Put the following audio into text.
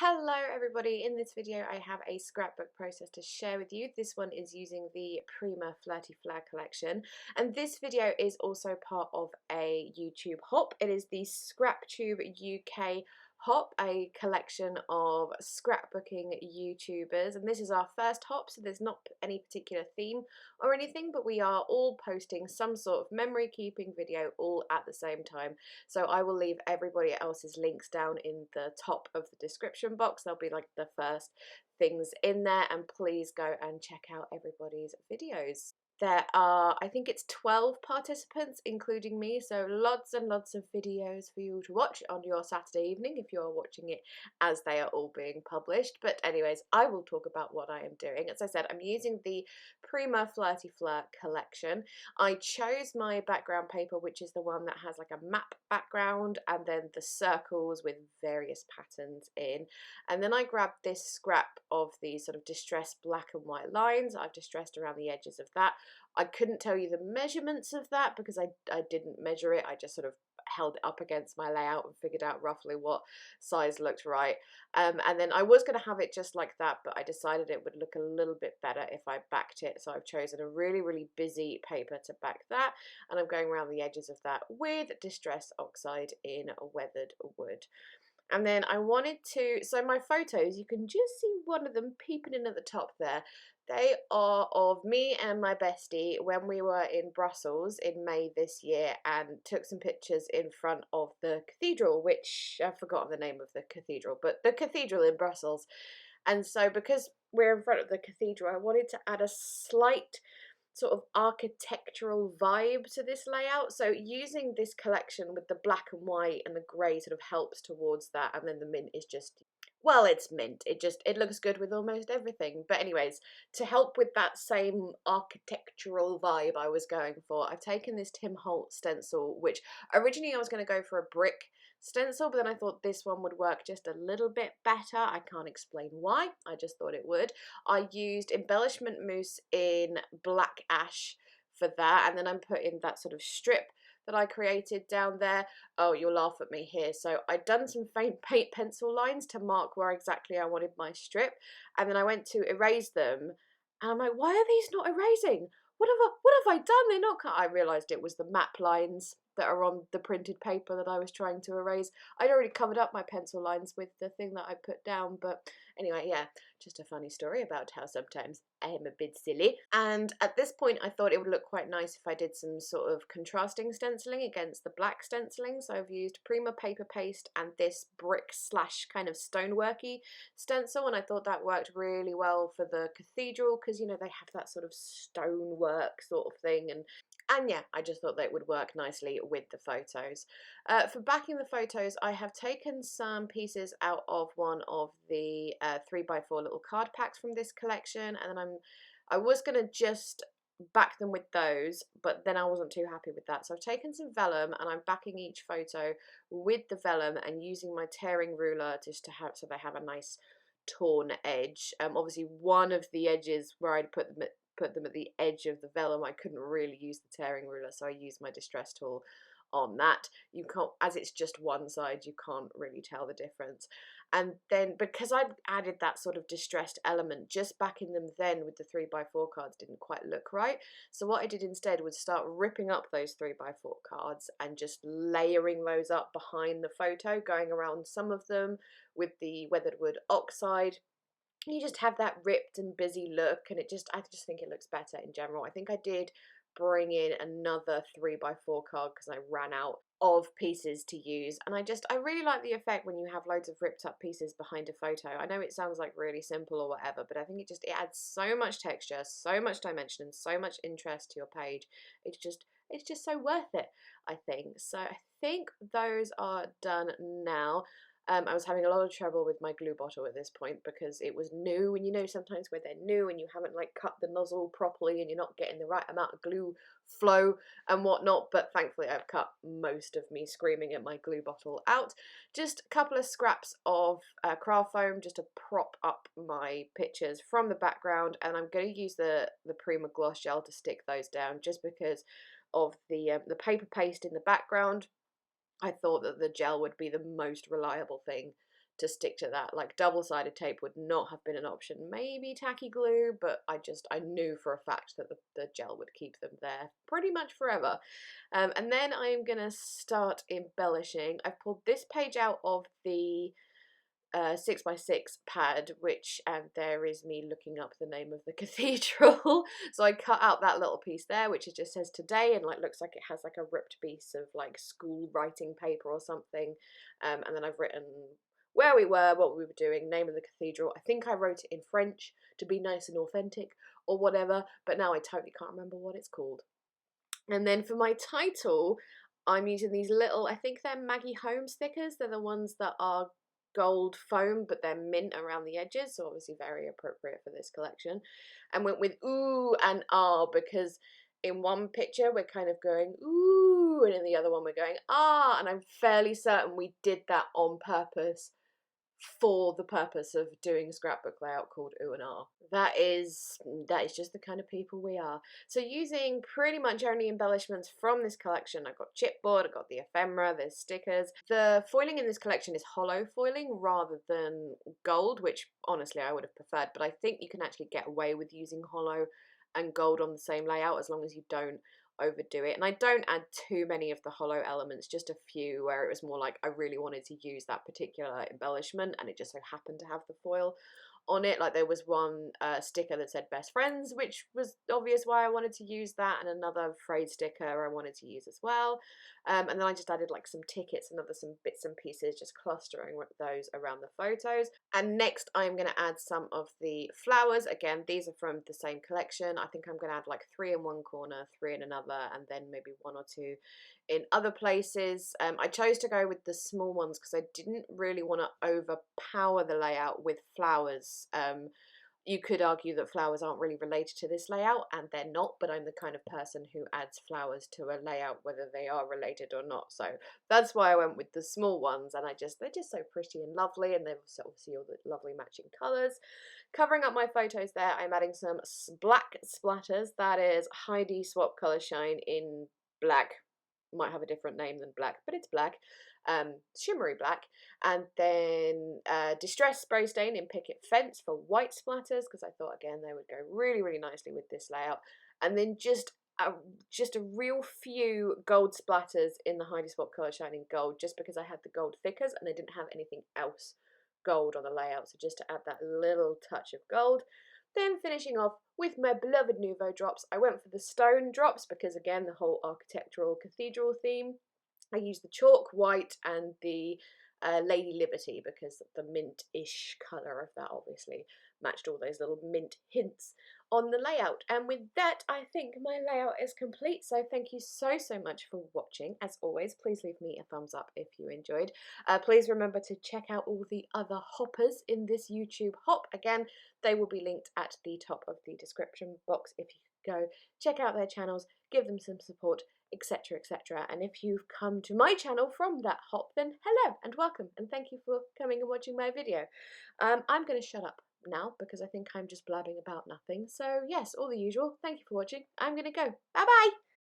Hello everybody, in this video I have a scrapbook process to share with you. This one is using the Prima Flirty Fleur collection, and this video is also part of a YouTube hop. It is the ScrapTube UK Hop, a collection of scrapbooking YouTubers, and this is our first hop, so there's not any particular theme or anything, but we are all posting some sort of memory keeping video all at the same time. So I will leave everybody else's links down in the top of the description box. They'll be like the first things in there, and please go and check out everybody's videos. There are, I think it's 12 participants, including me, so lots and lots of videos for you to watch on your Saturday evening if you're watching it as they are all being published. But anyways, I will talk about what I am doing. As I said, I'm using the Prima Flirty Fleur collection. I chose my background paper, which is the one that has like a map background and then the circles with various patterns in. And then I grabbed this scrap of the sort of distressed black and white lines. I've distressed around the edges of that. I couldn't tell you the measurements of that because I didn't measure it. I just sort of held it up against my layout and figured out roughly what size looked right. And then I was going to have it just like that, but I decided it would look a little bit better if I backed it. So I've chosen a really busy paper to back that, and I'm going around the edges of that with Distress Oxide in weathered wood. And then I wanted to, so my photos, you can just see one of them peeping in at the top there. They are of me and my bestie when we were in Brussels in May this year and took some pictures in front of the cathedral, which I've forgotten the name of the cathedral, but the cathedral in Brussels. And so because we're in front of the cathedral, I wanted to add a slight sort of architectural vibe to this layout. So using this collection with the black and white and the grey sort of helps towards that, and then the mint is just, well, it's mint. It looks good with almost everything. But anyways, to help with that same architectural vibe I was going for, I've taken this Tim Holt stencil, which originally I was going to go for a brick stencil, but then I thought this one would work just a little bit better. I can't explain why, I just thought it would. I used embellishment mousse in black ash for that, and then I'm putting that sort of strip that I created down there. Oh, you'll laugh at me here. So I'd done some faint paint pencil lines to mark where exactly I wanted my strip, and then I went to erase them, and I'm like, why are these not erasing? What have I done? They're not cut. I realised it was the map lines that are on the printed paper that I was trying to erase. I'd already covered up my pencil lines with the thing that I put down, but anyway, yeah, just a funny story about how sometimes I am a bit silly. And at this point I thought it would look quite nice if I did some sort of contrasting stenciling against the black stenciling. So I've used Prima paper paste and this brick slash kind of stoneworky stencil, and I thought that worked really well for the cathedral because, you know, they have that sort of stonework sort of thing, and yeah, I just thought that would work nicely with the photos. For backing the photos, I have taken some pieces out of one of the 3x4 little card packs from this collection, and then I was going to just back them with those, but then I wasn't too happy with that. So I've taken some vellum and I'm backing each photo with the vellum and using my tearing ruler just to have, so they have a nice torn edge. Obviously one of the edges where I'd put them at the edge of the vellum, I couldn't really use the tearing ruler, so I used my distress tool on that. You can't, as it's just one side, you can't really tell the difference. And then because I'd added that sort of distressed element, just backing them then with the 3x4 cards didn't quite look right. So what I did instead was start ripping up those 3x4 cards and just layering those up behind the photo, going around some of them with the weathered wood oxide. You just have that ripped and busy look, and I just think it looks better in general. I think I did bring in another 3x4 card because I ran out of pieces to use, and I really like the effect when you have loads of ripped up pieces behind a photo. I know it sounds like really simple or whatever, but I think it adds so much texture, so much dimension, and so much interest to your page. It's just so worth it, I think. So I think those are done now. I was having a lot of trouble with my glue bottle at this point because it was new, and you know sometimes when they're new and you haven't like cut the nozzle properly and you're not getting the right amount of glue flow and whatnot, but thankfully I've cut most of me screaming at my glue bottle out. Just a couple of scraps of craft foam just to prop up my pictures from the background, and I'm going to use the Prima gloss gel to stick those down just because of the paper paste in the background. I thought that the gel would be the most reliable thing to stick to that. Like double-sided tape would not have been an option. Maybe tacky glue, but I knew for a fact that the gel would keep them there pretty much forever. And then I'm gonna start embellishing. I've pulled this page out of the 6x6 pad, which, and there is me looking up the name of the cathedral. So I cut out that little piece there, which it just says today, and like looks like it has like a ripped piece of like school writing paper or something. And then I've written where we were, what we were doing, name of the cathedral. I think I wrote it in French to be nice and authentic or whatever, but now I totally can't remember what it's called. And then for my title, I'm using these little, I think they're Maggie Home stickers. They're the ones that are gold foam, but they're mint around the edges, so obviously very appropriate for this collection. And went with ooh and ah, because in one picture we're kind of going ooh, and in the other one we're going ah, and I'm fairly certain we did that on purpose for the purpose of doing a scrapbook layout called Ooh and Ah. That is just the kind of people we are. So using pretty much only embellishments from this collection, I've got chipboard, I've got the ephemera, there's stickers. The foiling in this collection is hollow foiling rather than gold, which honestly I would have preferred, but I think you can actually get away with using hollow and gold on the same layout as long as you don't overdo it. And I don't add too many of the hollow elements, just a few where it was more like I really wanted to use that particular embellishment and it just so happened to have the foil on it. Like there was one sticker that said best friends, which was obvious why I wanted to use that, and another phrase sticker I wanted to use as well. And then I just added like some tickets and some bits and pieces, just clustering those around the photos. And next I'm going to add some of the flowers. Again, these are from the same collection. I think I'm going to add like 3 in one corner, 3 in another, and then maybe 1 or 2 in other places. I chose to go with the small ones because I didn't really want to overpower the layout with flowers. You could argue that flowers aren't really related to this layout, and they're not, but I'm the kind of person who adds flowers to a layout whether they are related or not. So that's why I went with the small ones, and they're just so pretty and lovely, and they've obviously all the lovely matching colours. Covering up my photos there, I'm adding some black splatters. That is Heidi Swap Colour Shine in black. Might have a different name than black, but it's black. Shimmery black. And then Distress Spray Stain in Picket Fence for white splatters, because I thought again they would go really, really nicely with this layout. And then just a real few gold splatters in the Heidi Swap Colour Shine in gold, just because I had the gold thickers and I didn't have anything else gold on the layout, so just to add that little touch of gold. Then finishing off with my beloved Nouveau drops. I went for the stone drops because again the whole architectural cathedral theme. I used the chalk white and the Lady Liberty because the mint-ish colour of that obviously matched all those little mint hints on the layout. And with that, I think my layout is complete. So thank you so much for watching. As always, please leave me a thumbs up if you enjoyed. Please remember to check out all the other hoppers in this YouTube hop. Again, they will be linked at the top of the description box if you go check out their channels, give them some support, etc, etc. And if you've come to my channel from that hop, then hello and welcome, and thank you for coming and watching my video. I'm going to shut up now because I think I'm just blabbing about nothing. So yes, all the usual. Thank you for watching. I'm going to go. Bye bye.